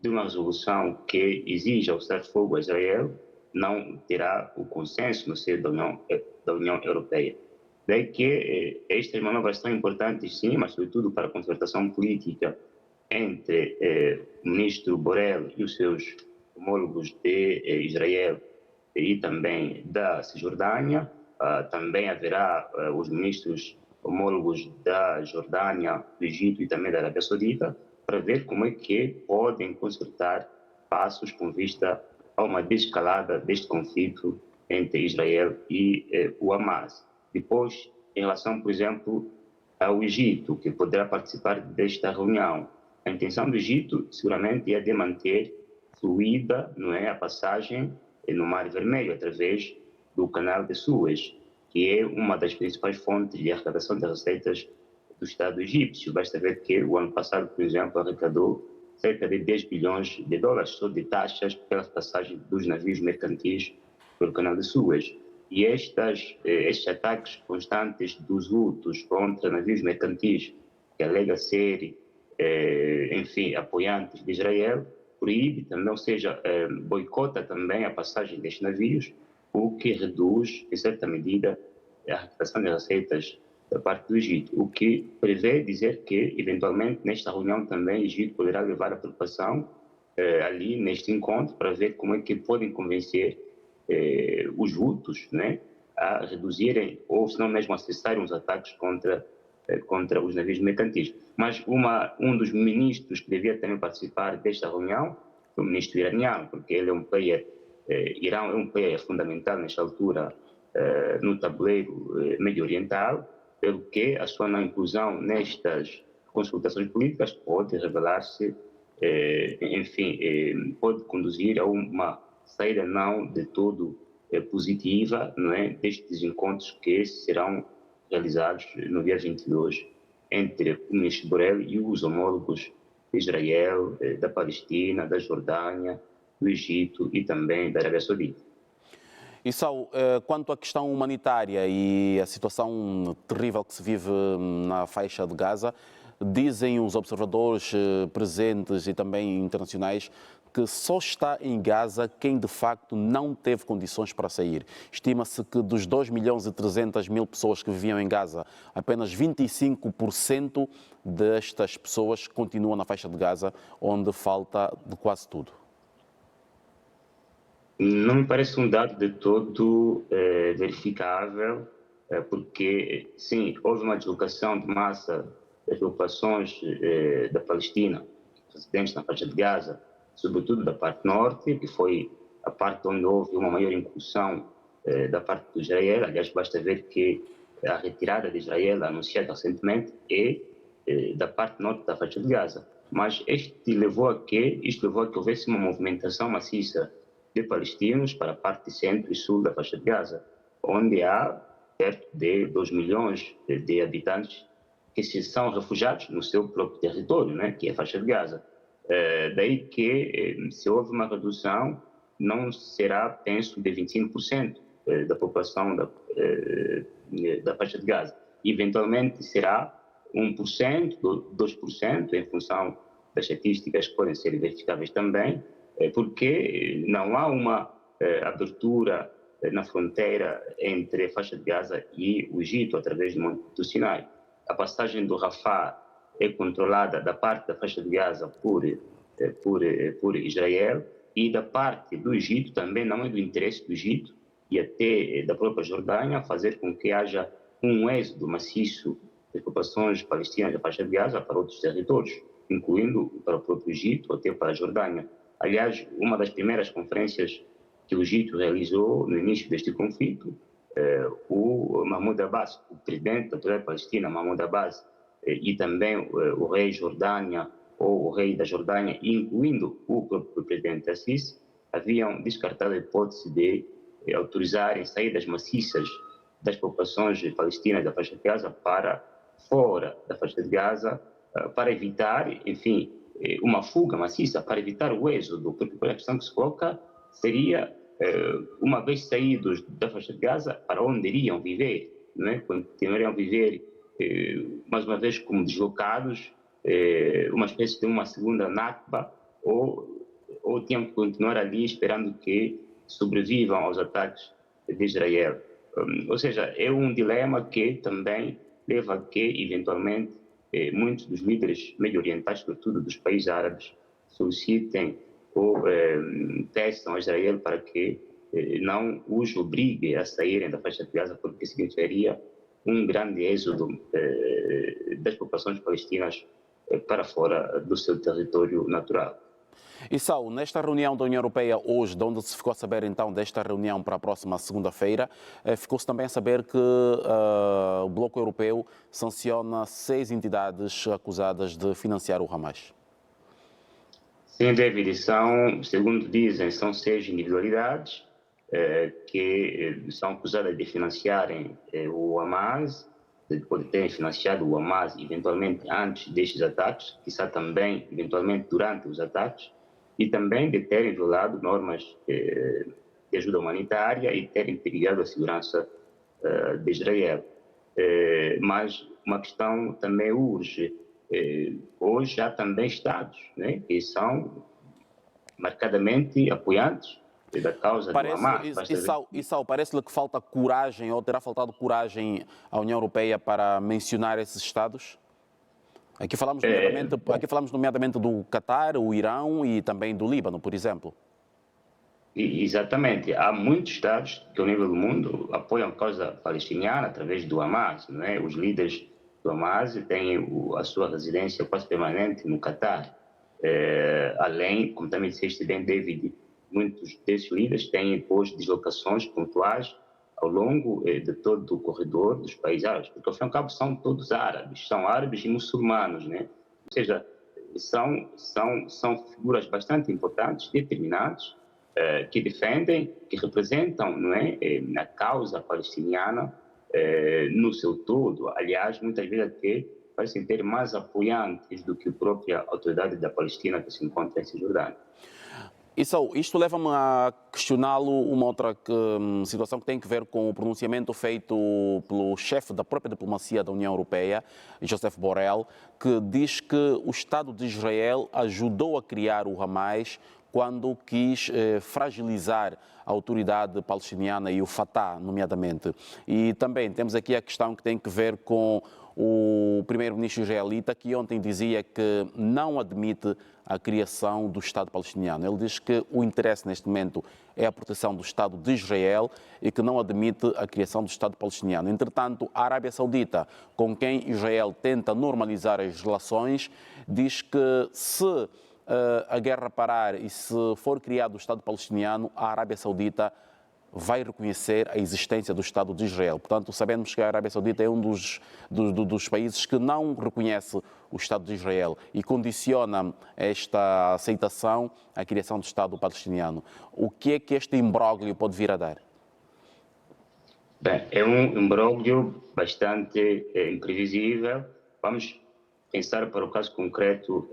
de uma resolução que exija o cessar-fogo a Israel não terá o consenso no seio da União Europeia. Daí que estas manobras são importantes, sim, mas sobretudo para a concertação política entre o ministro Borrell e os seus homólogos de Israel e também da Cisjordânia. Também haverá os ministros homólogos da Jordânia, do Egito e também da Arábia Saudita, para ver como é que podem concertar passos com vista a uma desescalada deste conflito entre Israel e o Hamas. Depois, em relação, por exemplo, ao Egito, que poderá participar desta reunião, a intenção do Egito seguramente é de manter fluida, não é, a passagem no Mar Vermelho através do Canal de Suez, que é uma das principais fontes de arrecadação das receitas do Estado egípcio. Basta ver que o ano passado, por exemplo, arrecadou cerca de 10 bilhões de dólares só de taxas pela passagem dos navios mercantis pelo Canal de Suez. E estes ataques constantes dos Houthis contra navios mercantis que alega ser, enfim, apoiantes de Israel, proíbe também, ou seja, boicota também a passagem destes navios, o que reduz, em certa medida, a arrecadação das receitas da parte do Egito, o que prevê dizer que, eventualmente, nesta reunião também o Egito poderá levar a preocupação ali neste encontro para ver como é que podem convencer os Houthis, né, a reduzirem ou, se não mesmo, a cessarem os ataques contra os navios mercantis. Mas um dos ministros que devia também participar desta reunião foi o ministro iraniano, porque ele é um player, Irão é um player fundamental nesta altura no tabuleiro medio-oriental, pelo que a sua não inclusão nestas consultações políticas pode revelar-se, enfim, pode conduzir a uma saída não de todo positiva, não é, destes encontros que serão realizados no dia 22 entre o ministro Borrell e os homólogos de Israel, da Palestina, da Jordânia, do Egito e também da Arábia Saudita. E Sal, quanto à questão humanitária e a situação terrível que se vive na faixa de Gaza, dizem os observadores presentes e também internacionais que só está em Gaza quem de facto não teve condições para sair. Estima-se que dos 2.300.000 pessoas que viviam em Gaza, apenas 25% destas pessoas continuam na faixa de Gaza, onde falta de quase tudo. Não me parece um dado de todo verificável, porque, sim, houve uma deslocação de massa das populações da Palestina, residentes na faixa de Gaza, sobretudo da parte norte, que foi a parte onde houve uma maior incursão da parte de Israel. Aliás, basta ver que a retirada de Israel, anunciada recentemente, é da parte norte da faixa de Gaza. Mas isto levou a que houvesse uma movimentação maciça de palestinos para a parte centro e sul da faixa de Gaza, onde há perto de 2 milhões de habitantes que são refugiados no seu próprio território, né, que é a faixa de Gaza. Daí que, se houve uma redução, não será, penso, de 25% da população da faixa de Gaza. Eventualmente será 1%, 2%, em função das estatísticas que podem ser verificáveis também, porque não há uma abertura na fronteira entre a faixa de Gaza e o Egito, através do Monte do Sinai. A passagem do Rafah é controlada da parte da faixa de Gaza por Israel, e da parte do Egito também não é do interesse do Egito e até da própria Jordânia fazer com que haja um êxodo maciço das populações palestinas da faixa de Gaza para outros territórios, incluindo para o próprio Egito ou até para a Jordânia. Aliás, uma das primeiras conferências que o Egito realizou no início deste conflito, o Mahmoud Abbas, o presidente da Autoridade Palestina, Mahmoud Abbas, e também o rei Jordânia, ou o rei da Jordânia, incluindo o próprio presidente Assis, haviam descartado a hipótese de autorizarem saídas maciças das populações palestinas da faixa de Gaza para fora da faixa de Gaza, para evitar, enfim, uma fuga maciça, para evitar o êxodo, porque a questão que se coloca seria, uma vez saídos da faixa de Gaza, para onde iriam viver, não é? Continuariam a viver, mais uma vez, como deslocados, uma espécie de uma segunda Nakba, ou ou tinham que continuar ali esperando que sobrevivam aos ataques de Israel. Ou seja, é um dilema que também leva a que, eventualmente, muitos dos líderes medio-orientais, sobretudo dos países árabes, solicitem ou peçam a Israel para que não os obrigue a saírem da faixa de Gaza, porque significaria um grande êxodo das populações palestinas para fora do seu território natural. E Saul, nesta reunião da União Europeia hoje, de onde se ficou a saber então desta reunião para a próxima segunda-feira, ficou-se também a saber que o Bloco Europeu sanciona 6 entidades acusadas de financiar o Hamas. Sim, David, segundo dizem, são 6 individualidades que são acusadas de financiarem o Hamas, de terem financiado o Hamas eventualmente antes destes ataques, quizá também eventualmente durante os ataques, e também de terem violado normas de ajuda humanitária e terem perigado a segurança de Israel. Mas uma questão também urge. Hoje há também Estados, né, que são marcadamente apoiantes da causa do Hamas. Saul, parece-lhe que falta coragem, ou terá faltado coragem à União Europeia para mencionar esses Estados? Aqui falamos nomeadamente do Catar, o Irão e também do Líbano, por exemplo. Exatamente. Há muitos Estados que, ao nível do mundo, apoiam a causa palestiniana através do Hamas. Não é? Os líderes do Hamas têm a sua residência quase permanente no Catar. Além, como também disseste bem, David, muitos desses líderes têm depois deslocações pontuais ao longo de todo o corredor dos países árabes, porque ao fim e ao cabo são todos árabes, são árabes e muçulmanos, né? Ou seja, são figuras bastante importantes, determinantes, que defendem, que representam, não é, a causa palestiniana no seu todo. Aliás, muitas vezes até parecem ter mais apoiantes do que a própria autoridade da Palestina que se encontra em Cisjordânia. Isto leva-me a questioná-lo uma outra situação que tem a ver com o pronunciamento feito pelo chefe da própria diplomacia da União Europeia, Josep Borrell, que diz que o Estado de Israel ajudou a criar o Hamas quando quis fragilizar a autoridade palestiniana e o Fatah, nomeadamente. E também temos aqui a questão que tem a ver com o primeiro-ministro israelita, que ontem dizia que não admite a criação do Estado palestiniano. Ele diz que o interesse neste momento é a proteção do Estado de Israel e que não admite a criação do Estado palestiniano. Entretanto, a Arábia Saudita, com quem Israel tenta normalizar as relações, diz que se a guerra parar e se for criado o Estado palestiniano, a Arábia Saudita vai reconhecer a existência do Estado de Israel. Portanto, sabemos que a Arábia Saudita é um dos países que não reconhece o Estado de Israel e condiciona esta aceitação à criação do Estado palestiniano. O que é que este imbróglio pode vir a dar? Bem, é um imbróglio bastante imprevisível. Vamos pensar para o caso concreto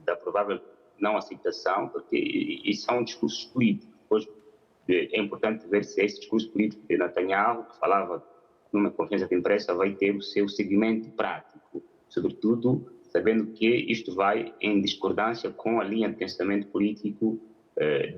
da provável não aceitação, porque isso são discursos políticos. É importante ver se esse discurso político de Netanyahu, que falava numa conferência de imprensa, vai ter o seu segmento prático, sobretudo sabendo que isto vai em discordância com a linha de pensamento político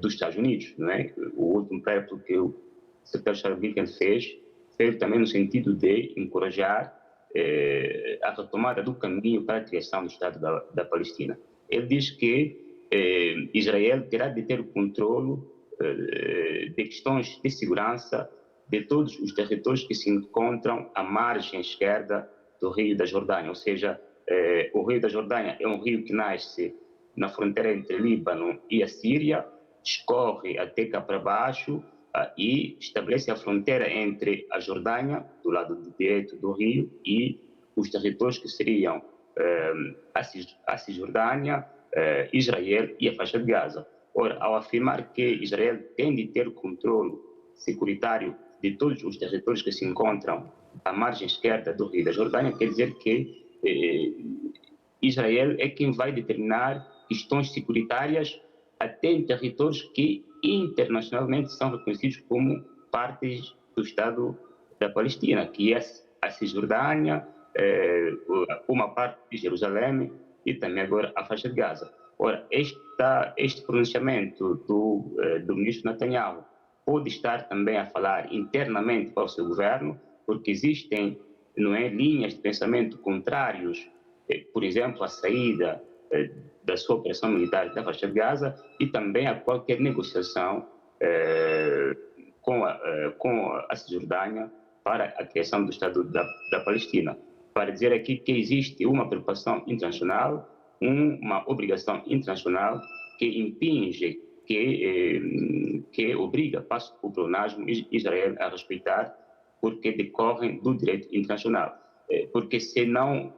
dos Estados Unidos. Não é? O último périplo que o secretário Blinken fez também no sentido de encorajar a retomada do caminho para a criação do Estado da Palestina. Ele diz que Israel terá de ter o controle de questões de segurança de todos os territórios que se encontram à margem esquerda do Rio da Jordânia. Ou seja, o Rio da Jordânia é um rio que nasce na fronteira entre Líbano e a Síria, escorre até cá para baixo e estabelece a fronteira entre a Jordânia, do lado direito do rio, e os territórios que seriam a Cisjordânia, Israel e a faixa de Gaza. Ora, ao afirmar que Israel tem de ter controle securitário de todos os territórios que se encontram à margem esquerda do Rio da Jordânia, quer dizer que Israel é quem vai determinar questões securitárias até em territórios que internacionalmente são reconhecidos como partes do Estado da Palestina, que é a Cisjordânia, uma parte de Jerusalém e também agora a faixa de Gaza. Ora, este pronunciamento do ministro Netanyahu pode estar também a falar internamente para o seu governo, porque existem, não é, linhas de pensamento contrários, por exemplo, a saída da sua operação militar da faixa de Gaza e também a qualquer negociação com a Cisjordânia para a criação do Estado da Palestina. Para dizer aqui que existe uma preocupação internacional, uma obrigação internacional que impinge, que obriga, passo por pleonasmo, Israel a respeitar, porque decorrem do direito internacional. Porque se não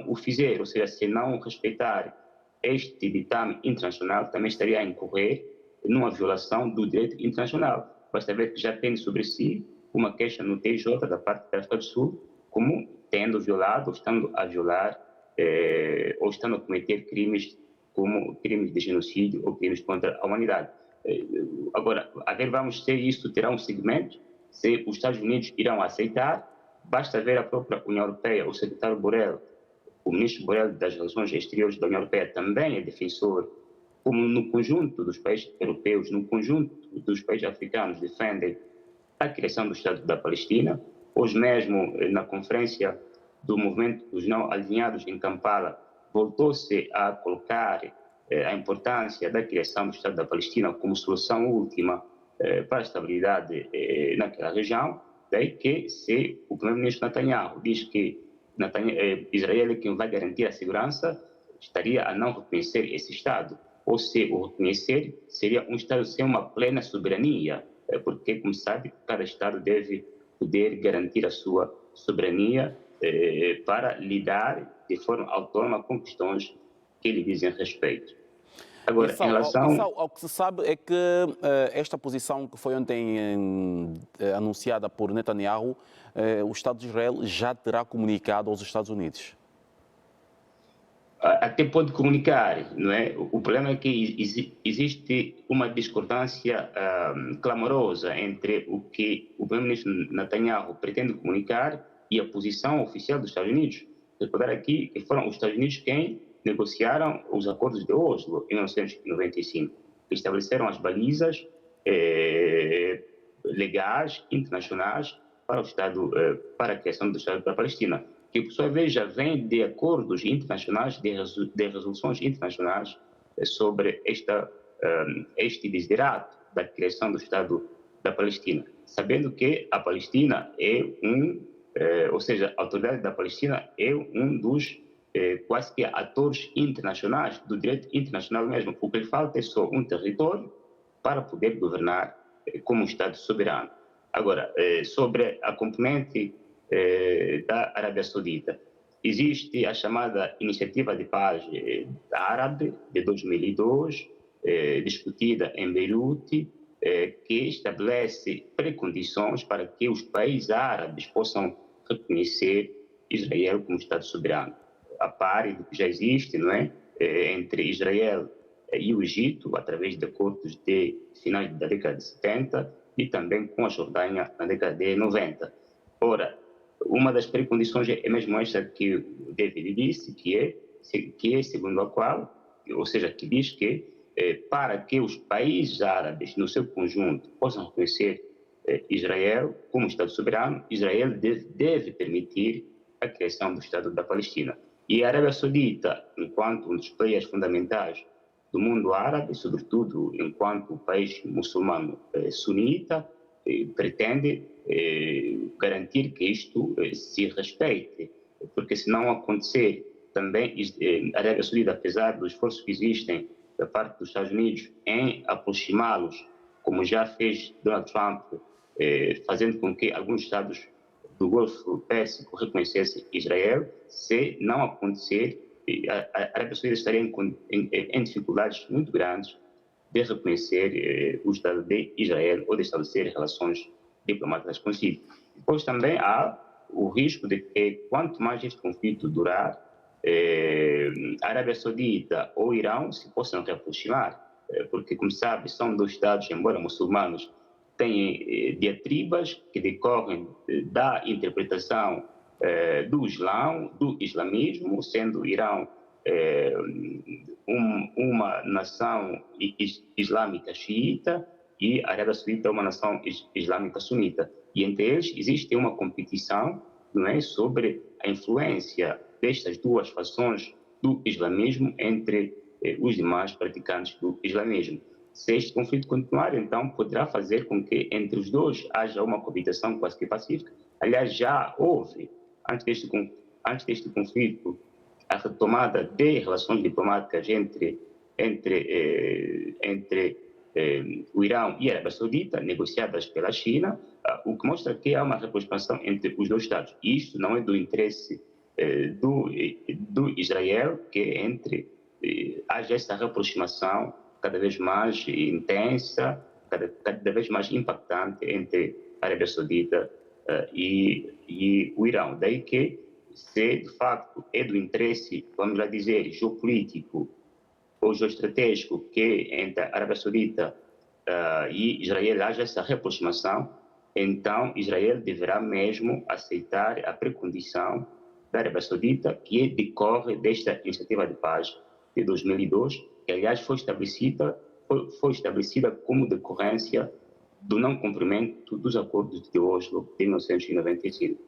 o fizer, ou seja, se não respeitar este ditame internacional, também estaria a incorrer numa violação do direito internacional. Basta ver que já tem sobre si uma queixa no TJ da parte da África do Sul, como tendo violado, ou estando a violar, ou estando a cometer crimes como crimes de genocídio ou crimes contra a humanidade. Agora, a ver, vamos se isso terá um segmento, se os Estados Unidos irão aceitar, basta ver a própria União Europeia, o secretário Borrell, o ministro Borrell das Relações Exteriores da União Europeia também é defensor, como no conjunto dos países europeus, no conjunto dos países africanos defendem a criação do Estado da Palestina. Hoje mesmo, na conferência do movimento dos não alinhados em Kampala, voltou-se a colocar a importância da criação do Estado da Palestina como solução última para a estabilidade naquela região. Daí que, se o primeiro-ministro Netanyahu diz que Israel é quem vai garantir a segurança, estaria a não reconhecer esse Estado. Ou se o reconhecer, seria um Estado sem uma plena soberania, porque, como sabe, cada Estado deve poder garantir a sua soberania para lidar de forma autônoma com questões que lhe dizem respeito. Agora, em relação ao que se sabe é que esta posição que foi ontem anunciada por Netanyahu, o Estado de Israel já terá comunicado aos Estados Unidos. Até pode comunicar, não é? O problema é que existe uma discordância clamorosa entre o que o primeiro-ministro Netanyahu pretende comunicar e a posição oficial dos Estados Unidos. Recordar aqui que foram os Estados Unidos quem negociaram os acordos de Oslo em 1995, que estabeleceram as balizas legais, internacionais, para o Estado, para a criação do Estado da Palestina, que por sua vez já vem de acordos internacionais, de resoluções internacionais sobre este desiderato da criação do Estado da Palestina, sabendo que a Palestina ou seja, a autoridade da Palestina é um dos quase que atores internacionais, do direito internacional mesmo. O que lhe falta é só um território para poder governar como um Estado soberano. Agora, sobre a componente da Arábia Saudita, existe a chamada Iniciativa de Paz Árabe de 2002, discutida em Beirute, que estabelece precondições para que os países árabes possam reconhecer Israel como Estado soberano, a par do que já existe, não é? Entre Israel e o Egito, através de acordos de finais da década de 70 e também com a Jordânia na década de 90. Ora, uma das precondições é mesmo esta que o David disse, que é segundo a qual, ou seja, que diz que para que os países árabes, no seu conjunto, possam reconhecer Israel como Estado soberano, Israel deve permitir a criação do Estado da Palestina. E a Arábia Saudita, enquanto um dos players fundamentais do mundo árabe, sobretudo enquanto país muçulmano sunita, pretende garantir que isto se respeite, porque se não acontecer também, a Arábia Saudita, apesar dos esforços que existem da parte dos Estados Unidos em aproximá-los, como já fez Donald Trump, fazendo com que alguns estados do Golfo Pérsico reconhecessem Israel, se não acontecer, a Arábia Saudita estaria em dificuldades muito grandes de reconhecer o Estado de Israel ou de estabelecer relações diplomáticas consigo. Depois também há o risco de que, quanto mais este conflito durar, a Arábia Saudita ou o Irão se possam reaproximar, porque, como sabe, são dois estados, embora muçulmanos, têm diatribas que decorrem da interpretação do Islã, do islamismo, sendo o Irão uma nação islâmica xiita e a Arábia Saudita é uma nação islâmica sunita. E entre eles existe uma competição, não é, sobre a influência destas duas fações do islamismo entre os demais praticantes do islamismo. Se este conflito continuar, então poderá fazer com que entre os dois haja uma coabitação quase que pacífica. Aliás, já houve, antes deste conflito, a retomada de relações diplomáticas entre o Irão e a Arábia Saudita, negociadas pela China, o que mostra que há uma reaproximação entre os dois Estados. E isto não é do interesse do Israel, que haja essa reaproximação cada vez mais intensa, cada vez mais impactante entre a Arábia Saudita e o Irão. Daí que, se de facto é do interesse, vamos lá dizer, geopolítico ou geoestratégico que entre a Arábia Saudita e Israel haja essa reaproximação, então Israel deverá mesmo aceitar a precondição da Arábia Saudita, que decorre desta iniciativa de paz de 2002, que aliás foi estabelecida como decorrência do não cumprimento dos acordos de Oslo de 1995.